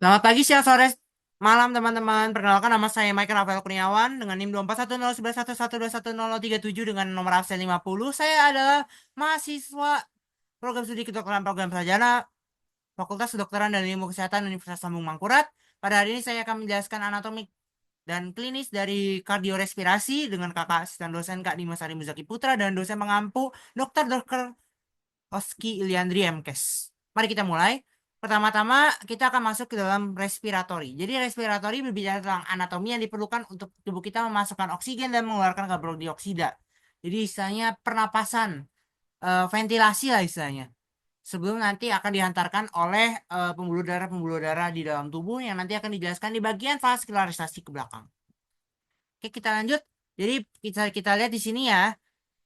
Selamat pagi, siang, sore, malam teman-teman. Perkenalkan nama saya Michael Rafael Kurniawan dengan NIM 24101111211037 dengan nomor absen 50. Saya adalah mahasiswa program studi kedokteran program sarjana Fakultas Kedokteran dan Ilmu Kesehatan Universitas Lambung Mangkurat. Pada hari ini saya akan menjelaskan anatomi dan klinis dari kardiorespirasi dengan kakak asisten dosen Kak Dimas Ari Muzaki Putra dan dosen pengampu Dr. Oski Iliandri MKes. Mari kita mulai. Pertama-tama kita akan masuk ke dalam respiratori. Jadi respiratori berbicara tentang anatomi yang diperlukan untuk tubuh kita memasukkan oksigen dan mengeluarkan karbon dioksida. Jadi istilahnya pernapasan, ventilasi lah istilahnya. Sebelum nanti akan dihantarkan oleh pembuluh darah di dalam tubuh yang nanti akan dijelaskan di bagian vaskularisasi ke belakang. Oke, kita lanjut. Jadi kita lihat di sini ya.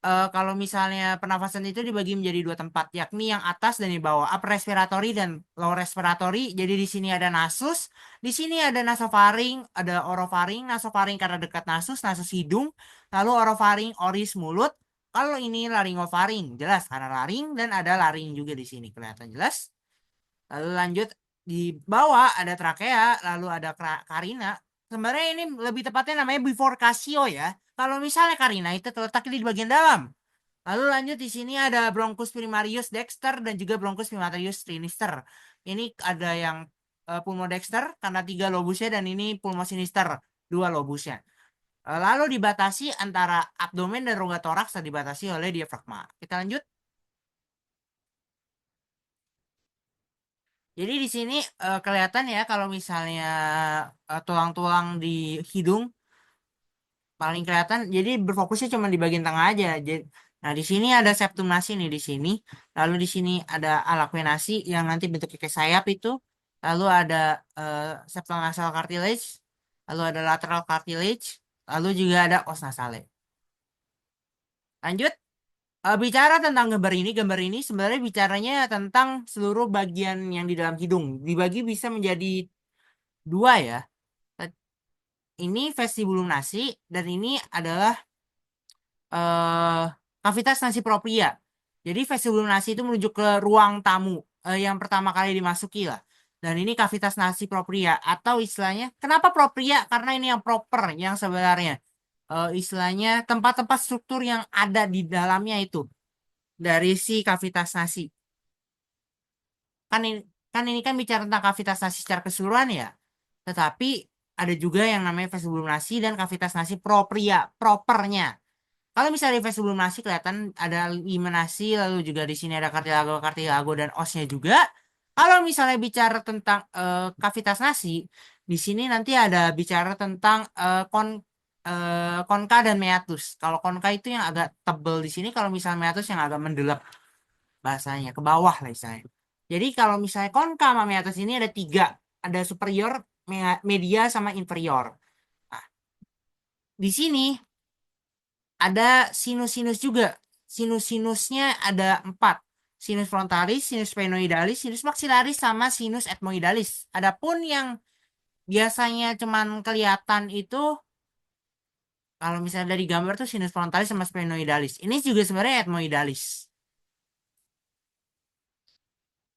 Kalau misalnya pernafasan itu dibagi menjadi dua tempat, yakni yang atas dan di bawah, upper respiratory dan lower respiratory. Jadi di sini ada nasus, di sini ada nasofaring, ada orofaring, nasofaring karena dekat nasus, nasus hidung, lalu orofaring, oris mulut. Kalau ini laringofaring, jelas karena laring dan ada laring juga di sini kelihatan jelas. Lalu lanjut di bawah ada trakea, lalu ada karina. Sebenarnya ini lebih tepatnya namanya bifurcatio ya. Kalau misalnya karina itu terletak di bagian dalam. Lalu lanjut di sini ada bronchus primarius dexter dan juga bronchus primarius sinister. Ini ada yang pulmodexter karena 3 lobusnya dan ini pulmosinister 2 lobusnya. Lalu dibatasi antara abdomen dan rongga toraks dan dibatasi oleh diafragma. Kita lanjut. Jadi di sini kelihatan ya kalau misalnya tulang-tulang di hidung paling kelihatan. Jadi berfokusnya cuma di bagian tengah aja. Jadi, nah di sini ada septum nasi nih di sini. Lalu di sini ada alakwe nasi yang nanti bentuknya kayak sayap itu. Lalu ada septum nasal cartilage. Lalu ada lateral cartilage. Lalu juga ada os nasale. Lanjut. Bicara tentang gambar ini sebenarnya bicaranya tentang seluruh bagian yang di dalam hidung. Dibagi bisa menjadi dua ya. Ini vestibulum nasi dan ini adalah eh kavitas nasi propria. Jadi vestibulum nasi itu menuju ke ruang tamu yang pertama kali dimasuki lah. Dan ini kavitas nasi propria atau istilahnya kenapa propria? Karena ini yang proper yang sebenarnya istilahnya tempat-tempat struktur yang ada di dalamnya itu dari si kavitas nasi. Kan ini kan bicara tentang kavitas nasi secara keseluruhan ya. Tetapi ada juga yang namanya vestibulum nasi dan kavitas nasi propria, propernya. Kalau misalnya di sebelum nasi kelihatan ada nasi, lalu juga di sini ada kartilago dan osnya juga. Kalau misalnya bicara tentang kavitas nasi, di sini nanti ada bicara tentang konka dan meatus. Kalau konka itu yang agak tebel di sini, kalau misalnya meatus yang agak mendelap bahasanya ke bawah lah istilahnya. Jadi kalau misalnya konka sama meatus ini ada tiga, ada superior, media sama inferior. Nah, di sini ada sinus-sinus juga. Sinus-sinusnya ada 4. Sinus frontalis, sinus sphenoidalis, sinus maxillaris, sama sinus ethmoidalis. Adapun yang biasanya cuman kelihatan itu kalau misalnya dari gambar tuh sinus frontalis sama sphenoidalis. Ini juga sebenarnya ethmoidalis.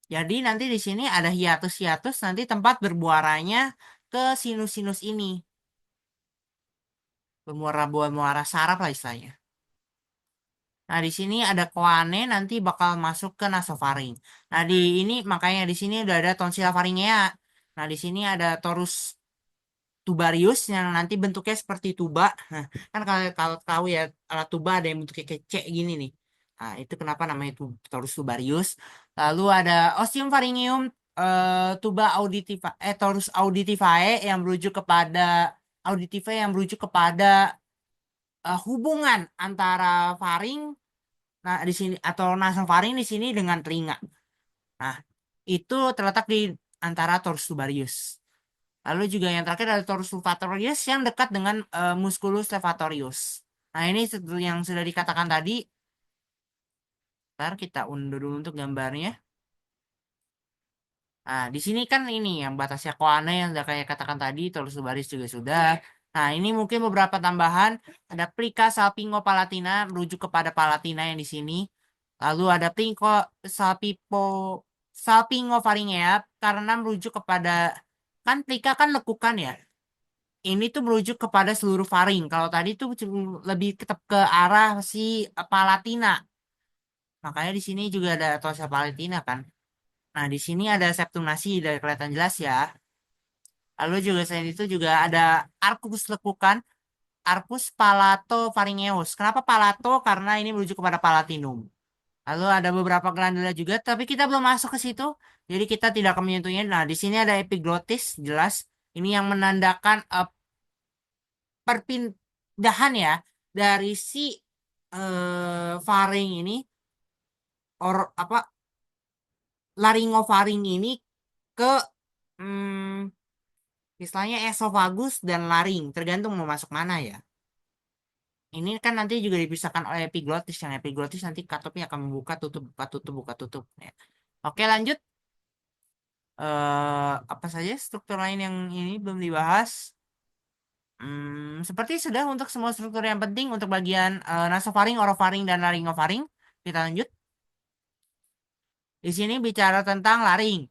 Jadi nanti di sini ada hiatus-hiatus nanti tempat bermuaranya ke sinus-sinus ini. Bermuara saraf lah istilahnya. Nah, di sini ada koane nanti bakal masuk ke nasofaring. Nah, di ini makanya di sini udah ada tonsil faringea. Nah, di sini ada torus tubarius yang nanti bentuknya seperti tuba. Nah, kan kalau kalau tahu ya alat tuba ada yang bentuknya kayak C gini nih. Nah, itu kenapa namanya itu torus tubarius. Lalu ada ostium pharyngeum tuba auditiva torus auditivae yang merujuk kepada auditive yang merujuk kepada hubungan antara faring. Nah, di sini atau nasofaring di sini dengan telinga. Nah, itu terletak di antara torus tubarius. Lalu juga yang terakhir ada torus sulfatorius yang dekat dengan musculus levatorius. Nah, ini yang sudah dikatakan tadi. Ntar kita undur dulu untuk gambarnya. Nah, di sini kan ini yang batasnya koane yang sudah kayak katakan tadi, torus tubarius juga sudah. Nah, ini mungkin beberapa tambahan. Ada plica salpingopalatina merujuk kepada palatina yang di sini. Lalu ada salpipo salpingofaringea karena merujuk kepada Kan plika kan lekukan ya. Ini tuh merujuk kepada seluruh faring. Kalau tadi tuh lebih tetap ke arah si palatina. Makanya di sini juga ada tosa palatina kan. Nah, di sini ada septum nasi, udah kelihatan jelas ya. Lalu juga selain itu juga ada arcus lekukan, arcus palatopharyngeus. Kenapa palato? Karena ini merujuk kepada palatinum. Lalu ada beberapa glandula juga, tapi kita belum masuk ke situ. Jadi kita tidak akan menyentuhnya. Nah, di sini ada epiglottis, jelas. Ini yang menandakan perpindahan ya dari si faring ini or apa laringofaring ini ke hmm, istilahnya esofagus dan laring, tergantung mau masuk mana ya. Ini kan nanti juga dipisahkan oleh epiglottis. Yang epiglottis nanti katopnya akan membuka tutup, buka tutup, buka tutup. Ya. Oke, lanjut. Apa saja struktur lain yang ini belum dibahas? Seperti sudah untuk semua struktur yang penting untuk bagian nasofaring, orofaring, dan laringofaring. Kita lanjut. Di sini bicara tentang laring.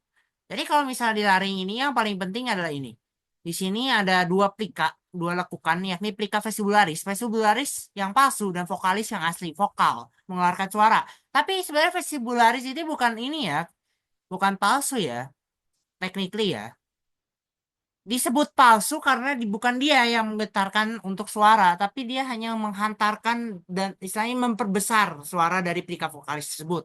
Jadi kalau misalnya di laring ini yang paling penting adalah ini. Di sini ada dua plika, dua lekukan, yakni plika vestibularis. Vestibularis yang palsu dan vokalis yang asli, vokal, mengeluarkan suara. Tapi sebenarnya vestibularis ini bukan ini ya, bukan palsu ya, technically ya. Disebut palsu karena bukan dia yang menggetarkan untuk suara, tapi dia hanya menghantarkan dan istilahnya memperbesar suara dari plika vokalis tersebut.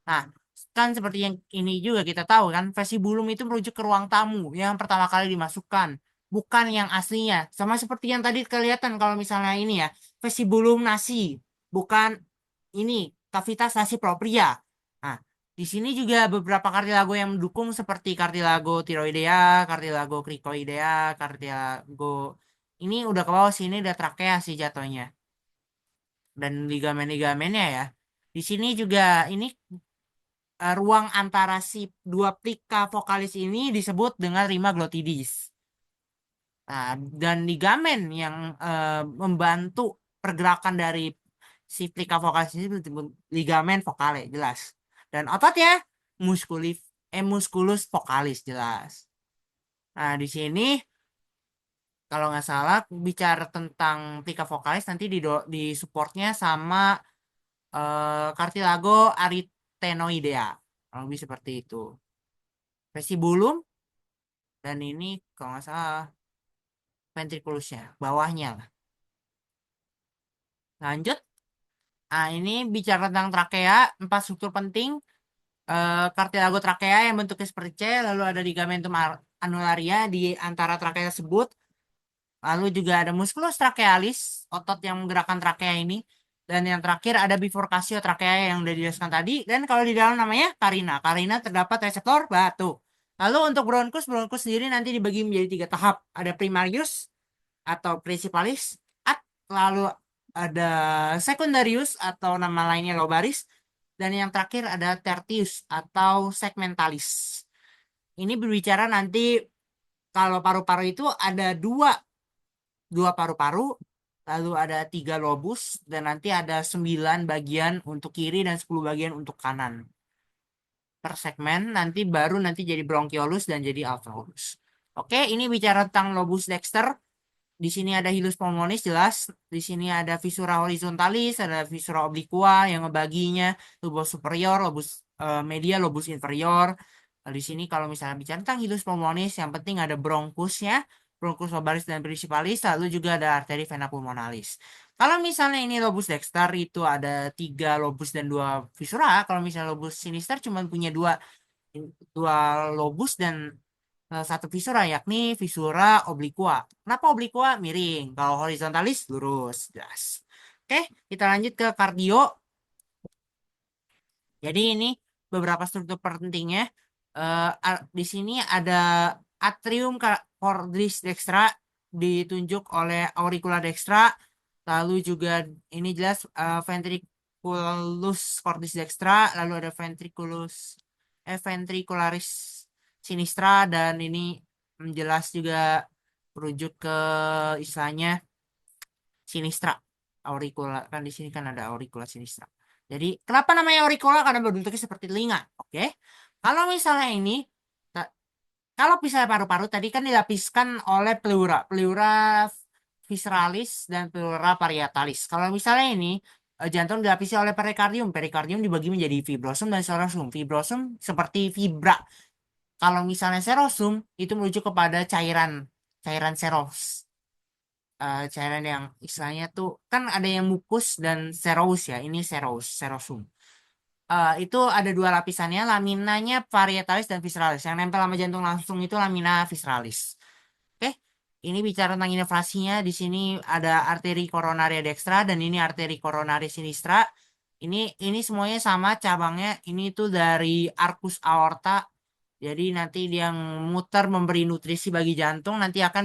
Nah, kan seperti yang ini juga kita tahu kan, vestibulum itu merujuk ke ruang tamu yang pertama kali dimasukkan, bukan yang aslinya. Sama seperti yang tadi kelihatan kalau misalnya ini ya, vestibulum nasi, bukan ini cavitas nasi propria. Nah, di sini juga beberapa kartilago yang mendukung seperti kartilago tiroidea, kartilago cricoidea, kartilago ini udah ke bawah sini udah trakea sih jatuhnya. Dan ligamen-ligamennya ya. Di sini juga ini ruang antara si dua plika vokalis ini disebut dengan rima glottidis. Nah, dan ligamen yang membantu pergerakan dari si plika vokalis ini disebut ligamen vokale, jelas. Dan ototnya musculus musculus vokalis, jelas. Nah, di sini kalau nggak salah bicara tentang plika vokalis nanti di supportnya sama cartilago arytenoidea. Kalau lebih seperti itu. Vestibulum dan ini kalau nggak salah ventriculusnya, bawahnya lah. Lanjut. Nah, ini bicara tentang trakea, empat struktur penting. Cartilago trakea yang bentuknya seperti C, lalu ada ligamentum annularia di antara trakea tersebut. Lalu juga ada musculus trachealis, otot yang menggerakkan trakea ini. Dan yang terakhir ada bifurcatio trakea yang udah dijelaskan tadi. Dan kalau di dalam namanya carina. Carina terdapat reseptor batu. Lalu untuk bronkus, bronkus sendiri nanti dibagi menjadi tiga tahap. Ada primarius atau principalis, lalu ada secundarius atau nama lainnya lobaris, dan yang terakhir ada tertius atau segmentalis. Ini berbicara nanti kalau paru-paru itu ada dua paru-paru, lalu ada tiga lobus, dan nanti ada 9 bagian untuk kiri dan 10 bagian untuk kanan. Per segmen nanti baru nanti jadi bronchiolus dan jadi alveolus. Oke, ini bicara tentang lobus dexter. Di sini ada hilus pulmonis jelas. Di sini ada visura horizontalis, ada visura obliqua yang ngebaginya lobus superior, lobus media, lobus inferior. Di sini kalau misalnya bicara tentang hilus pulmonis, yang penting ada bronkusnya, bronkus lobaris dan principalis, lalu juga ada arteri vena pulmonalis. Kalau misalnya ini lobus dexter itu ada 3 lobus dan 2 visura. Kalau misalnya lobus sinister cuma punya dua lobus dan satu visura yakni visura obliqua. Kenapa obliqua? Miring. Kalau horizontalis lurus. Jelas. Oke, kita lanjut ke kardio. Jadi ini beberapa struktur pentingnya. Di sini ada atrium cordis dextra ditunjuk oleh auricula dextra. Lalu juga ini jelas ventriculus cordis dextra. Lalu ada ventricularis sinistra dan ini jelas juga merujuk ke istilahnya sinistra auricula kan di sini kan ada auricula sinistra. Jadi kenapa namanya auricula? Karena bentuknya seperti telinga. Oke. Kalau misalnya ini Kalau misalnya paru-paru tadi kan dilapiskan oleh pleura, pleura visceralis dan pleura parietalis. Kalau misalnya ini jantung dilapisi oleh perikardium. Perikardium dibagi menjadi fibrosum dan serosum. Fibrosum seperti fibra. Kalau misalnya serosum itu merujuk kepada cairan, cairan seros. Cairan yang istilahnya tuh kan ada yang mukus dan serous ya. Ini serous, serosum. Itu ada dua lapisannya, laminanya parietalis dan visceralis. Yang nempel sama jantung langsung itu lamina visceralis. Oke, ini bicara tentang inovasinya. Di sini ada arteri koronaria dextra dan ini arteri koronaria sinistra. Ini semuanya sama cabangnya. Ini tuh dari arcus aorta. Jadi nanti dia yang muter memberi nutrisi bagi jantung nanti akan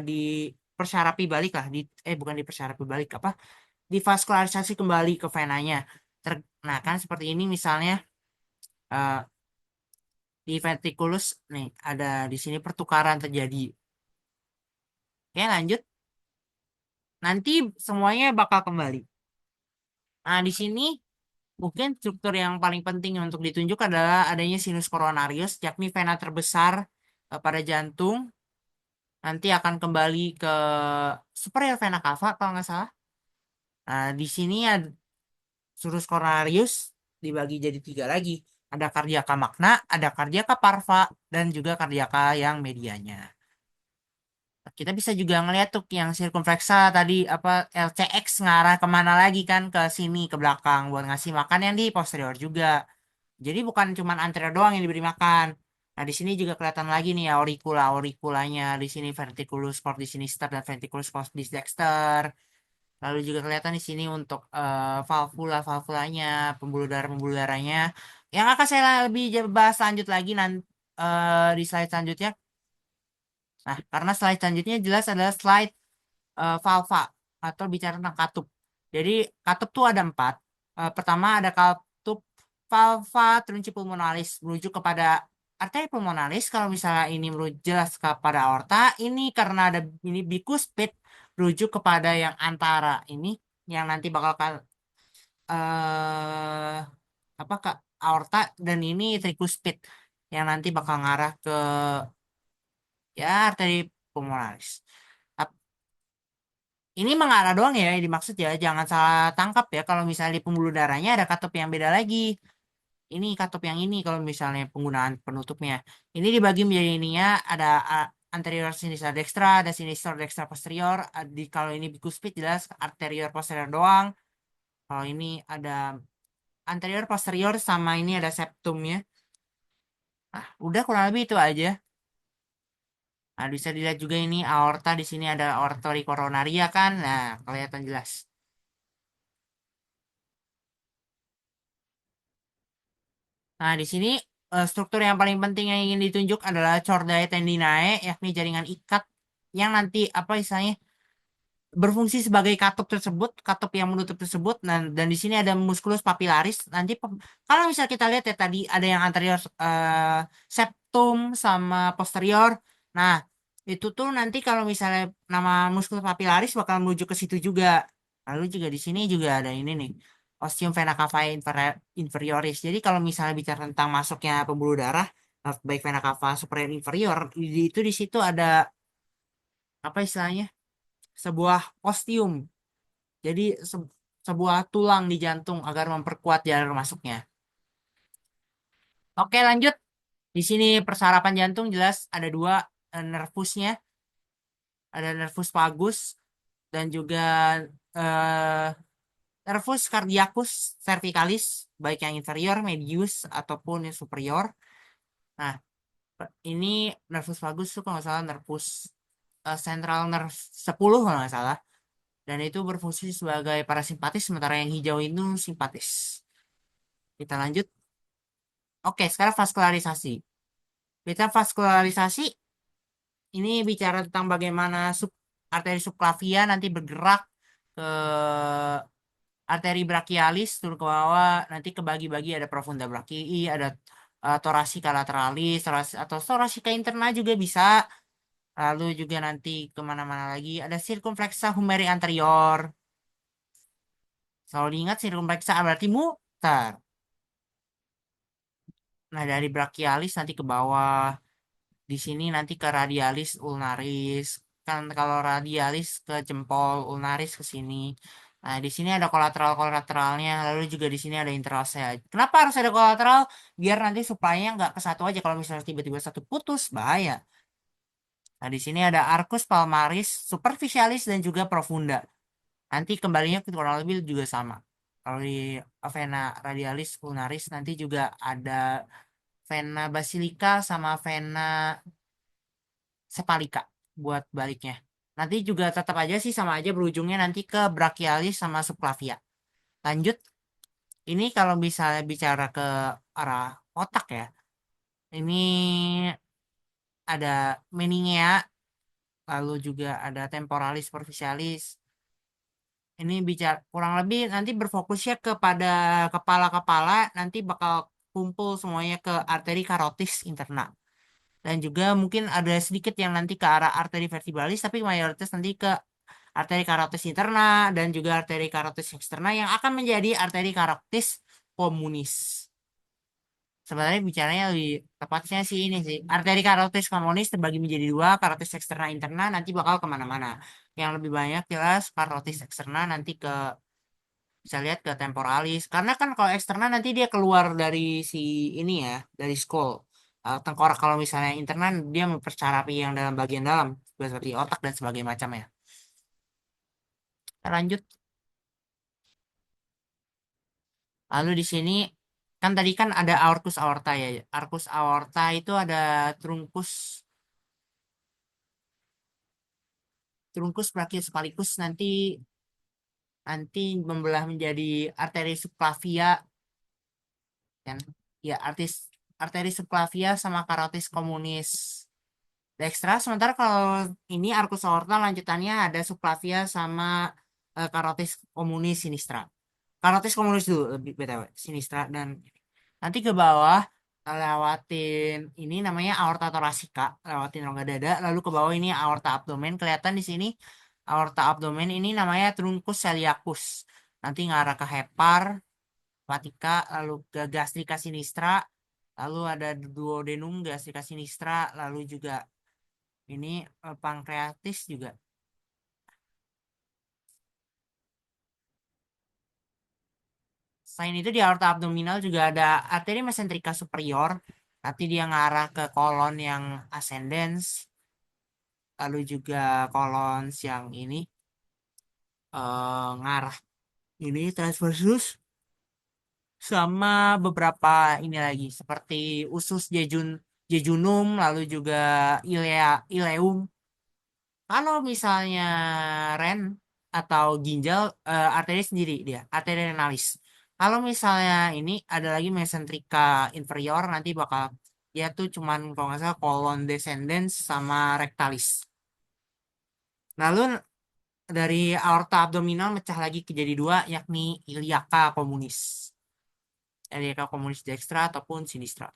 di persyarapi balik lah. Bukan dipersyarapi balik apa? Divaskularisasi kembali ke venanya. Nah, kan seperti ini misalnya eh, di ventriculus nih ada di sini pertukaran terjadi. Oke, lanjut. Nanti semuanya bakal kembali. Nah, di sini mungkin struktur yang paling penting untuk ditunjuk adalah adanya sinus coronarius, yakni vena terbesar pada jantung. Nanti akan kembali ke superior vena cava kalau nggak salah. Nah, di sini ada sinus coronarius dibagi jadi tiga lagi. Ada kardiaka magna, ada kardiaka parva, dan juga kardiaka yang medianya. Kita bisa juga ngeliat tuh yang sirkumflexa tadi apa LCX ngarah kemana lagi kan ke sini ke belakang buat ngasih makan yang di posterior juga. Jadi bukan cuman anterior doang yang diberi makan. Nah, di sini juga kelihatan lagi nih ya aurikulanya di sini ventriculus cordis sinister dan ventriculus cordis dexter. Lalu juga kelihatan di sini untuk valvulanya, pembuluh darahnya. Yang akan saya lebih bahas lanjut lagi nanti di slide selanjutnya. Nah, karena slide selanjutnya jelas adalah slide valva atau bicara tentang katup. Jadi katup tuh ada empat. Pertama ada katup valva trunci pulmonalis merujuk kepada arteri pulmonalis. Kalau misalnya ini merujuk jelas kepada aorta, ini karena ada ini bikuspid merujuk kepada yang antara ini yang nanti bakal eh apa kak aorta dan ini tricuspid yang nanti bakal ngarah ke ya arteri pulmonalis. Ini mengarah doang ya yang dimaksud ya, jangan salah tangkap ya. Kalau misalnya di pembuluh darahnya ada katup yang beda lagi. Ini katup yang ini kalau misalnya penggunaan penutupnya. Ini dibagi menjadi ininya ada anterior sinistra dextra, ada sinistra dextra posterior. Kalau ini bikuspid jelas arterior posterior doang. Kalau ini ada anterior posterior sama ini ada septumnya. Nah, udah kurang lebih itu aja. Nah, bisa dilihat juga ini aorta di sini ada arteri koronaria kan. Nah, kelihatan jelas. Nah, di sini struktur yang paling penting yang ingin ditunjuk adalah chordae tendinae, yakni jaringan ikat yang nanti apa istilahnya berfungsi sebagai katup tersebut, katup yang menutup tersebut. Dan di sini ada musculus papillaris. Nanti kalau misalnya kita lihat ya tadi ada yang anterior septum sama posterior. Nah, itu tuh nanti kalau misalnya nama musculus papillaris bakal menuju ke situ juga. Lalu juga di sini juga ada ini nih. Ostium vena cavae inferioris. Jadi kalau misalnya bicara tentang masuknya pembuluh darah, baik vena cava superior inferior, itu di situ ada apa istilahnya? Sebuah ostium. Jadi sebuah tulang di jantung agar memperkuat jalur masuknya. Oke, lanjut. Di sini persarapan jantung jelas ada dua nervusnya, ada nervus vagus dan juga eh, nervus cardiacus cervicalis, baik yang inferior, medius ataupun yang superior. Nah, ini nervus vagus tuh kalau nggak salah nervus central nerve 10 kalau nggak salah. Dan itu berfungsi sebagai parasimpatis, sementara yang hijau itu simpatis. Kita lanjut. Oke, sekarang vaskularisasi. Kita vaskularisasi ini bicara tentang bagaimana arteri subclavia nanti bergerak ke arteri brachialis turun ke bawah, nanti kebagi-bagi ada profunda brachii, ada thoracica lateralis, atau thoracica interna juga bisa. Lalu juga nanti kemana-mana lagi ada circumflexa humeri anterior. Selalu diingat circumflexa berarti muter. Nah, dari brachialis nanti ke bawah. Di sini nanti ke radialis ulnaris. Kan kalau radialis ke jempol, ulnaris ke sini. Nah, di sini ada kolateralnya, lalu juga di sini ada interosea. Kenapa harus ada kolateral? Biar nanti supply-nya nggak ke satu aja. Kalau misalnya tiba-tiba satu putus, bahaya. Nah, di sini ada arcus palmaris, superficialis, dan juga profunda. Nanti kembalinya kurang lebih juga sama. Kalau di vena radialis ulnaris nanti juga ada vena basilica sama vena sepalika buat baliknya. Nanti juga tetap aja sih sama aja berujungnya nanti ke brachialis sama subclavia. Lanjut, ini kalau misalnya bicara ke arah otak ya, ini ada meningea, lalu juga ada temporalis superficialis. Ini bicara kurang lebih nanti berfokusnya kepada kepala-kepala, nanti bakal kumpul semuanya ke arteri karotis interna. Dan juga mungkin ada sedikit yang nanti ke arah arteri vertebralis, tapi mayoritas nanti ke arteri karotis interna dan juga arteri karotis eksterna yang akan menjadi arteri karotis komunis. Sebenarnya bicaranya lebih tepatnya sih ini sih. Arteri karotis komunis terbagi menjadi dua, karotis eksterna interna nanti bakal kemana-mana. Yang lebih banyak jelas karotis eksterna nanti ke bisa lihat ke temporalis. Karena kan kalau eksterna nanti dia keluar dari si ini ya, dari skull. Tengkorak kalau misalnya interna dia mempercarapi yang dalam bagian dalam seperti otak dan sebagainya macamnya. Lanjut. Lalu di sini kan tadi kan ada aortus aorta ya. Arcus aorta itu ada trunkus trunkus brachiosephalicus nanti nanti membelah menjadi arteri subclavia kan. Ya, arteri subclavia sama carotis communis dextra. Sementara kalau ini arcus aorta lanjutannya ada subclavia sama carotis communis sinistra. Carotis communis dulu lebih BTW, sinistra dan nanti ke bawah lewatin ini namanya aorta thoracika, lewatin rongga dada, lalu ke bawah ini aorta abdomen. Kelihatan di sini aorta abdomen ini namanya truncus celiacus. Nanti ngarah ke hepar, hepatica, lalu ke gastrika sinistra, lalu ada duodenum gastrika sinistra, lalu juga ini pankreatis juga. Selain itu di aorta abdominal juga ada arteri mesentrika superior. Nanti dia ngarah ke kolon yang ascendens, lalu juga kolons yang ini ngarah ini transversus sama beberapa ini lagi seperti usus jejunum, lalu juga ileum. Kalau misalnya ren atau ginjal arteri sendiri dia, arteri renalis. Kalau misalnya ini ada lagi mesentrika inferior nanti bakal dia tuh cuman kalau nggak salah kolon descendens sama rectalis. Lalu dari aorta abdominal mecah lagi ke jadi dua yakni iliaka komunis. Iliaka komunis dextra ataupun sinistra.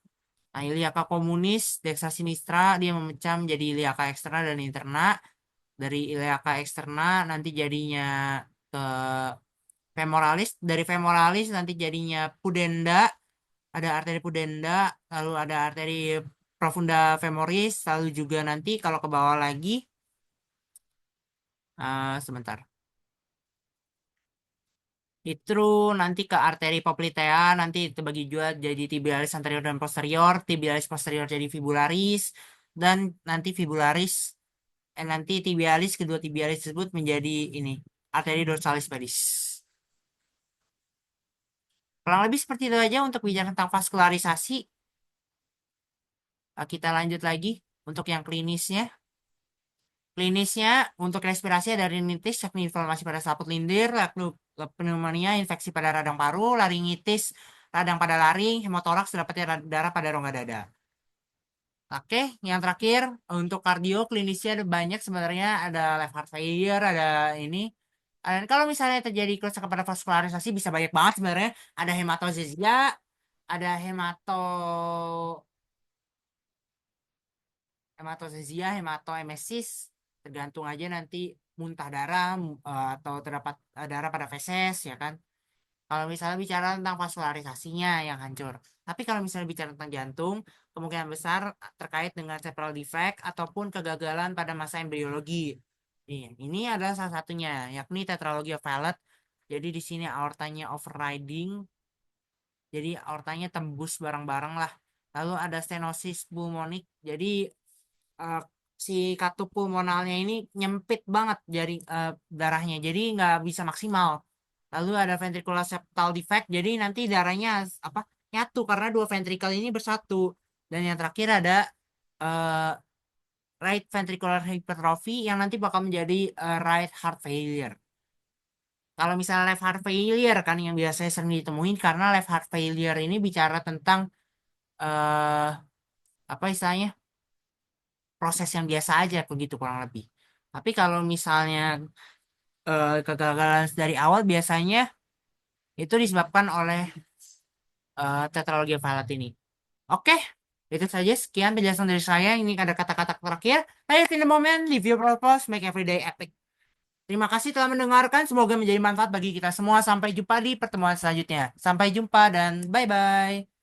Nah, iliaka komunis dextra sinistra dia memecah menjadi iliaka eksterna dan interna. Dari iliaka eksterna nanti jadinya ke femoralis, dari femoralis nanti jadinya pudenda, ada arteri pudenda, lalu ada arteri profunda femoris, lalu juga nanti kalau ke bawah lagi sebentar itu nanti ke arteri poplitea nanti terbagi juga jadi tibialis anterior dan posterior, tibialis posterior jadi fibularis, dan nanti fibularis nanti tibialis, kedua tibialis tersebut menjadi ini arteri dorsalis pedis. Kurang lebih seperti itu aja untuk bicara tentang vaskularisasi. Kita lanjut lagi untuk yang klinisnya. Klinisnya untuk respirasi ada rinitis, yakni inflamasi pada selaput lindir, lalu pneumonia, infeksi pada radang paru, laringitis, radang pada laring, hemotoraks, dapatnya darah pada rongga dada. Oke, yang terakhir untuk kardio klinisnya ada banyak sebenarnya, ada left heart failure, ada ini. Dan kalau misalnya terjadi kerusakan pada vaskularisasi bisa banyak banget sebenarnya. Ada hematozezia, ada hematozezia, hematoemesis, tergantung aja nanti muntah darah atau terdapat darah pada feses ya kan. Kalau misalnya bicara tentang vaskularisasinya yang hancur. Tapi kalau misalnya bicara tentang jantung, kemungkinan besar terkait dengan sepral defect ataupun kegagalan pada masa embriologi. Ini adalah salah satunya, yakni tetralogy of Fallot. Jadi di sini aortanya overriding, jadi aortanya tembus bareng-bareng lah. Lalu ada stenosis pulmonik, jadi eh, si katup pulmonalnya ini nyempit banget darahnya, jadi nggak bisa maksimal. Lalu ada ventricular septal defect, jadi nanti darahnya apa nyatu karena dua ventricle ini bersatu. Dan yang terakhir ada eh, right ventricular hypertrophy yang nanti bakal menjadi right heart failure. Kalau misalnya left heart failure kan yang biasanya sering ditemuin, karena left heart failure ini bicara tentang eh apa istilahnya, proses yang biasa aja begitu kurang lebih. Tapi kalau misalnya kegagalan dari awal biasanya itu disebabkan oleh tetralogy of ini. Oke, itu saja sekian penjelasan dari saya. Ini ada kata-kata terakhir. Ayo in the moment, live your purpose, make everyday epic. Terima kasih telah mendengarkan. Semoga menjadi manfaat bagi kita semua. Sampai jumpa di pertemuan selanjutnya. Sampai jumpa dan bye-bye.